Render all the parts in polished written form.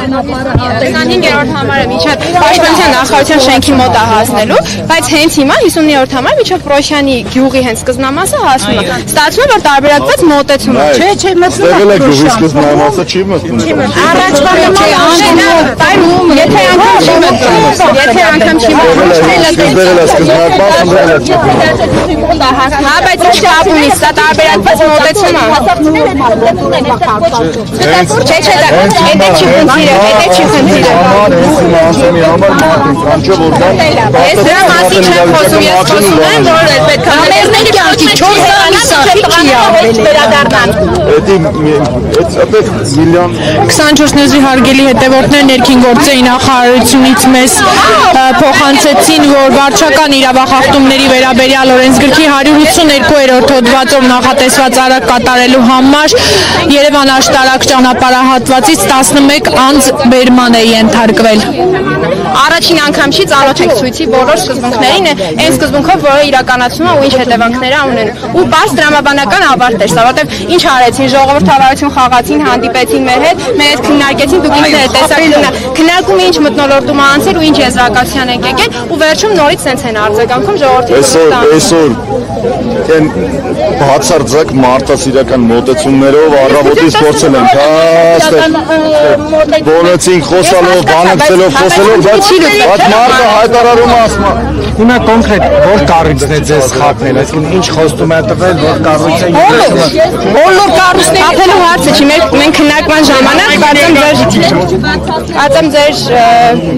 25-րդ համարը միջև Պաշտպանության նախարարության շենքի մոտ է հասնելու, բայց հենց հիմա 59-րդ համար միջև Պրոշյանի գյուղի հենց սկզբնամասը հասնում է։ Ստացվում է, որ տարբերակված մոտեցում է։ Չէ, մտնում է գյուղի սկզբնամասը չի մտնում։ Առաջվա եթե անգամ չի Հա, բայց ինչ կապ ունի, սա տարբերակված մոտեցում է։ Էդե չի խնդիրը։ Ես դրա մասին չեմ խոսում, ես խոսում եմ, որ պետք է համերների կյանքի 4 ամիսա չի ավել վերադառնան։ 24 նեզրի հարգելի հետևորդներ ներքին գործերի նախարարությունից մեզ փոխանցեցին, որ վարչական իրավախախտումների վերաբերյալ օրենսգրքի 182-րդ հոդվածով նախատեսված արագ կատարելու համար Երևան աշտարակ ճանապարհահատվածից 11 անձ բերման է ենթարկվել։ Առաջին անգամ չի ծանոթ եք ցույցի բոլոր սկզբունքներին, այն սկզբունքով, որը իրականացնում է ու ինչ հետևանքներ ունեն։ Ու բաց դրամաբանական ավարտ էր, որովհետև ինչ արեցին, ժողովրդավարություն խաղացին, հանդիպեցին մեր հետ քննարկեցին, դուք ինքներդ տեսաք քննարկումը ինչ մթնոլորտում է անցել ու ինչ եզրակացության են եկել ու վերջում նորից սենց են արձագանքում ժողովրդի այսօր այն բացարձակ մարդասիրական մոտեցումներով առավոտից փորձել են բոլեցին խոսալով, բանակցելով, խոսելով, բայց մարդը հայտարարում ասում է հիմա կոնկրետ որ կառույցն է ձեզ խախտել, այսինքն ինչ խոստում է տվել, որ կառույցը բոլոր կառույցների խախտելու հարցը չի, մենք քննարկման ժամանակ կարծեմ ձեր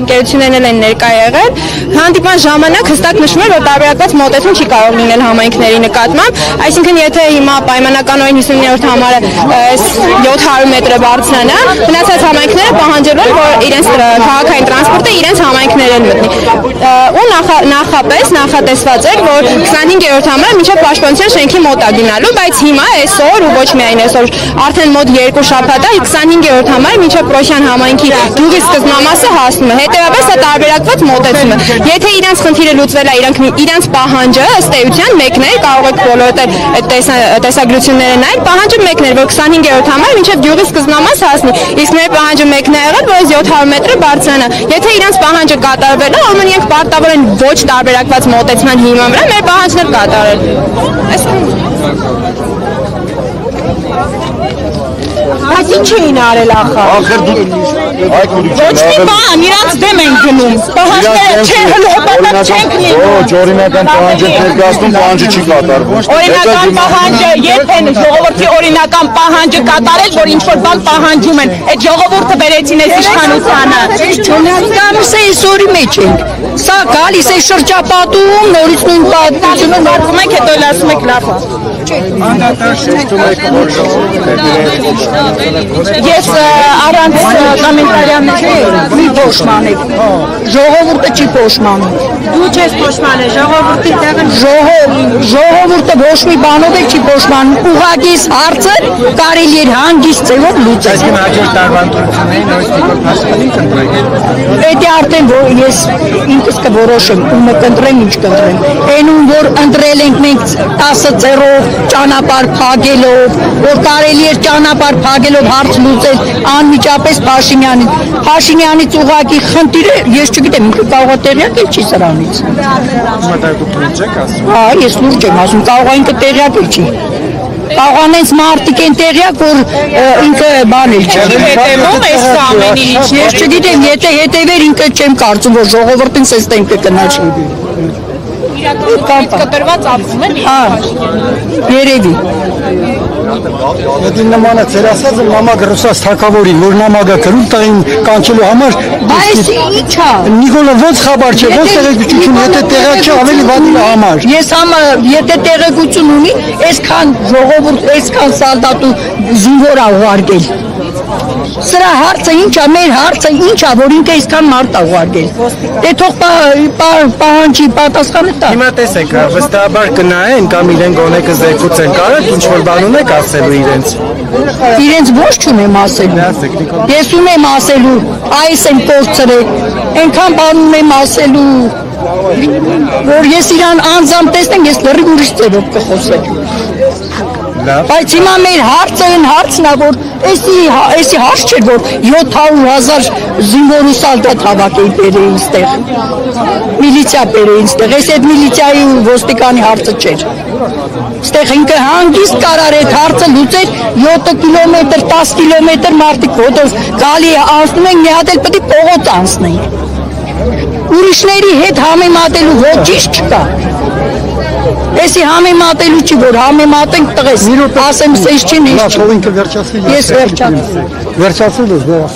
գերություններն են ներկա եղել, հանդիպման ժամանակ հստակ նշվում է, որ տարբերակված մոտեցում չի կարող լինել համայնքների նկատմամբ, այսինքն եթե հիմա պայմանականորեն 59-րդ համարը 700 մետր բարձրանա, մնացած համայնքները պահանջելու են, որ իրենց քաղաքային տրանսպորտը իրենց համայնքներն մտնի։ Ու նախապես նախատեսված էր, որ 25-րդ համարը մինչև Պաշտպանության շենքի մոտ է գնալու, բայց հիմա այսօր ու ոչ միայն այսօր, արդեն մոտ 2 շաբաթ է 25-րդ համարը մինչև Պրոշյան համայնքի գյուղի սկզբնամասը հասնում է։ Հետևաբար սա տարբերակված մոտեցում է։ Եթե իրենց խնդիրը լուծվել է, իրենց պահանջը ըստ էության մեկն է, կարող եք բոլորդ այդ տեսագրությունները նայել, պահանջը մեկն էր, որ 25-րդ համարը մինչև գյուղի սկզբնամասը հասնի։ Իսկ մեր պահանջը մեկն է եղել, որ 700 մետր բարձրանա։ Եթե իրենց պահանջը կատարվել է, ուրեմն իրենք պարտավոր են ոչ տարբերակված մոտեցման հիման վրա մեր պահանջն էլ կատարել։ Բայց ինչ էին արել ախր։ Ոչ մի բան, իրանց դեմ են գնում։ Պահանջները չեն հլոպատակ չենք լինում։ Ոչ, օրինական պահանջը ներկայացնում, պահանջը չի կատարվում։ Օրինական պահանջը երբ են ժողովրդի օրինական պահանջը կատարել, որ ինչ-որ բան պահանջում են։ Այդ ժողովուրդը բերեցին այս իշխանությանը։ Գալիս է այսօրի մեջ ենք։ Սա գալիս է շրջապատում, նորից նույն պատմությունը նորվում եք, հետո էլ ասում եք լավ է։ Ես առանց կոմենտարյանների մի փոշմանեք։ Ժողովուրդը չի փոշմանում։ Դու չես փոշմանը, ժողովրդի տեղը ժողովուրդը ոչ մի բանով էլ չի փոշմանում։ Ուղղակի հարցը կարելի է հանգիստ ձևով լուծել։ Այսինքն հաջորդ տարվա ընտրություններին նույնիսկ Փաստորեն կընտրեք։ Դա արդեն որ ես ինքս կորոշեմ ումը կընտրեմ, ինչ կընտրեմ։ Այն ում որ ընտրել ենք մենք 10 ծերով ճանապարհ փակելով, որ կարելի է ճանապարհ փակելով հարց լուծել անմիջապես Փաշինյանից ուղղակի խնդիրը ես չգիտեմ ինքը կարող է տեղյակ է չի սրանից։ Հիմա դա դուք լուրջ եք ասում։ Հա, ես լուրջ եմ ասում, կարող է ինքը տեղյակ է չի։ Կարող անենց մարդիկ են տեղյակ, որ ինքը բան էլ չի։ Հետևում ես ամեն ինչ։ Ես չգիտեմ, եթե հետևեր ինքը չեմ կարծում, որ ժողովրդին սենց տեմպը կնաչի։ Իրականից կտրված ապրում են։ Հա, երևի։ Եթե նմանը ծեր ասած նամակը ռուսաց թակավորին, որ նամակը գրում տային կանչելու համար Այս ի՞նչ է։ Նիկոլը ոնց խաբար չէ, ոնց տեղեկություն, եթե տեղյակ չէ, ավելի վատի համար։ Ես եթե տեղեկություն ունի, այսքան ժողովուրդ, այսքան սալդատու զինվոր է ուղարկել։ Սրա հարցը ինչ է, մեր հարցը ինչ է, որ ինքը այսքան մարդ է ուղարկել։ Դե թող պահանջի պատասխանը տա։ Հիմա տեսեք, վստահաբար կնայեն կամ իրեն գոնե կզեկուցեն, կարող ինչ որ բան ունեք ասելու իրենց։ Իրենց ոչ չունեմ ասելու։ Ես ունեմ ասելու, այս եմ կորցրել, այնքան բան ունեմ ասելու, որ ես իրան անձամբ տեսնեմ, ես լրիվ ուրիշ ձևով կխոսեմ։ Բայց հիմա մեր հարցը այն հարցն է, որ էսի հարց չէր, որ 700,000 զինվոր ու սալդատ հավաքեին բերեին ստեղ, միլիցիա բերեին ստեղ, այս այդ միլիցիայի ու ոստիկանի հարցը չէր, ստեղ ինքը հանգիստ կարար այդ հարցը լուծեր 7 կիլոմետր, 10 կիլոմետր մարդիկ ոտով գալի անցնում ենք, մի հատ էլ պետք է փողոց անցնեին, ուրիշների հետ համեմատելու ոչինչ չկա, Էսի համեմատելու չի, որ համեմատենք տղես, ասեմ սեզ չին հիշ չի։ Ես վերջացրել ես,